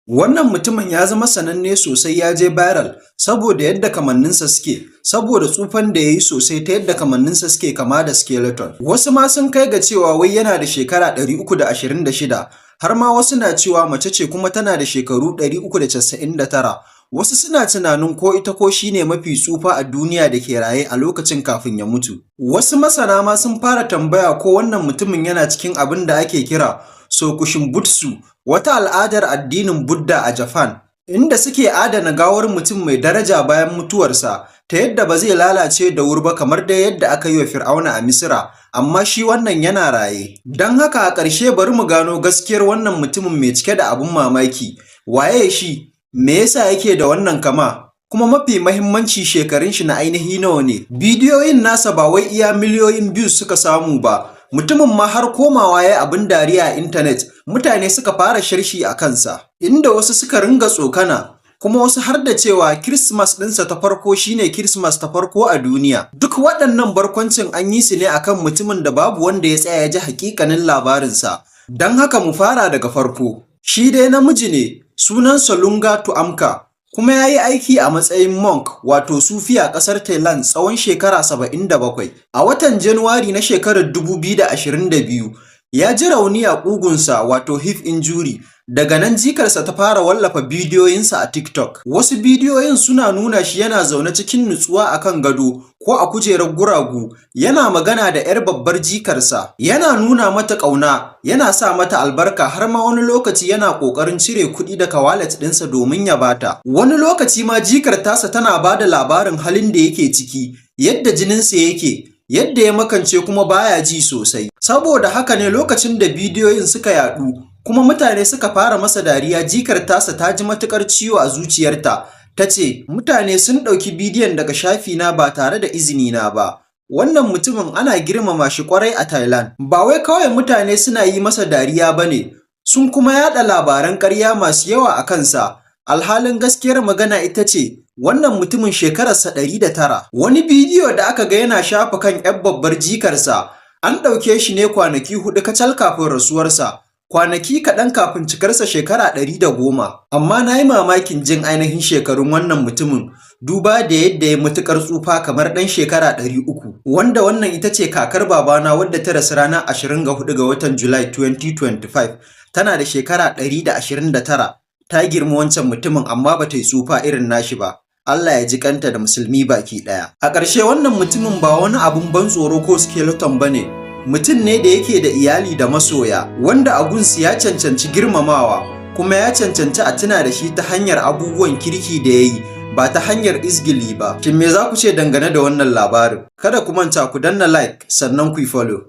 Wannan mutumin ya zama sananne sosai ya je viral saboda yadda kamanninsa suke, saboda tsufan da ya yi sosai ta yadda kamanninsa suke kama da skeleton. Wasu ma sun kai ga cewa wai yana da shekara 326, har ma wasu na cewa mace ce kuma tana da shekaru 399. Wasu suna tunanin ko ita ko shi ne mafi tsufa a duniya da ke raye a lokacin kafin ya mutu. Wasu masana ma sun fara tambaya ko wannan mutumin yana cikin abin da ake kira Sokushinbutsu, wata al'adar addinin Buddha a Japan, inda suke adana gawar mutum mai daraja bayan mutuwarsa ta yadda ba zai lalace da wuri ba kamar dai yadda aka yi wa Fir'auna a Misira, amma shi wannan yana raye. Don haka a ƙarshe bari mu gano gaskiyar wannan mutumin mai cike da abin mamaki. Waye shi? Me yasa yake da wannan kama? Kuma mafi mahimmanci shekarun shi na ainihi nawa ne? Bidiyoyin nasa ba wai iya miliyoyin views suka samu ba. Mutumin ma har komawa ya abin dariya a intanet, mutane suka fara sharshi a kansa, inda wasu suka ringa tsokana, kuma wasu har da cewa Kirismas ɗinsa ta farko shine Kirismas ta farko a duniya. Duk waɗannan barkwancin an yi su ne akan mutumin da babu wanda ya tsaya ya ji haƙiƙanin labarinsa. Don haka mu fara daga farko. Shi dai namiji ne, sunansa Lunga Tuamka, kuma ya yi aiki a matsayin monk wato sufi a ƙasar Thailand tsawon shekara 77. A watan Januwari na shekarar 2022, ya ji rauni a ƙugunsa wato hip injury. Daga nan jikarsa ta fara wallafa bidiyoyinsa a TikTok. Wasu bidiyoyin suna nuna shi yana zaune cikin nutsuwa a kan gado ko a kujerar guragu, yana magana da 'yar babbar jikarsa, yana nuna mata ƙauna, yana sa mata albarka, har ma wani lokaci yana ƙoƙarin cire kuɗi daga wallet ɗinsa domin ya bata. Wani lokaci ma jikar tasa tana ba da labarin halin da yake ciki, yadda jininsa yake, yadda ya makance kuma baya ji sosai. Saboda haka ne lokacin da bidiyoyin suka yaɗu, kuma mutane suka fara masa dariya, jikar tasa ta ji matuƙar ciwo a zuciyarta. Ta ce, mutane sun ɗauki bidiyon daga shafina ba tare da izinina ba. Wannan mutumin ana girmama shi ƙwarai a Thailand. Ba wai kawai mutane suna yi masa dariya ba ne, sun kuma yaɗa labaran ƙarya masu yawa a kansa. Alhalin gaskiyar magana ita ce, wannan mutumin shekararsa 109. Wani bidiyo da aka ga yana shafa kan 'yar babbar jikarsa, an ɗauke shi ne kwanaki 4 kacal kafin rasuwarsa. Kwanaki kaɗan kafin cikarsa shekara 110, amma na yi mamakin jin ainihin shekarun wannan mutumin, duba da yadda ya matuƙar tsufa kamar ɗan shekara 300, wanda wannan ita ce kakar babana wadda ta rasu ranar 24 ga watan Julai 2025, tana da shekara 129, ta girma wancan mutumin amma ba ta yi tsufa irin nashi ba. Allah ya ji kanta da musulmi baki ɗaya. A ƙarshe wannan mutumin ba wani abun ban tsoro ko skeleton ba ne. Mutum ne da yake da iyali da masoya, wanda a gunsu ya cancanci girmamawa, kuma ya cancanci a tuna da shi ta hanyar abubuwan kirki da ya yi, ba ta hanyar izgili ba. Shin me za ku ce dangane da wannan labarin? Kada ku manta ku danna like sannan ku yi follow.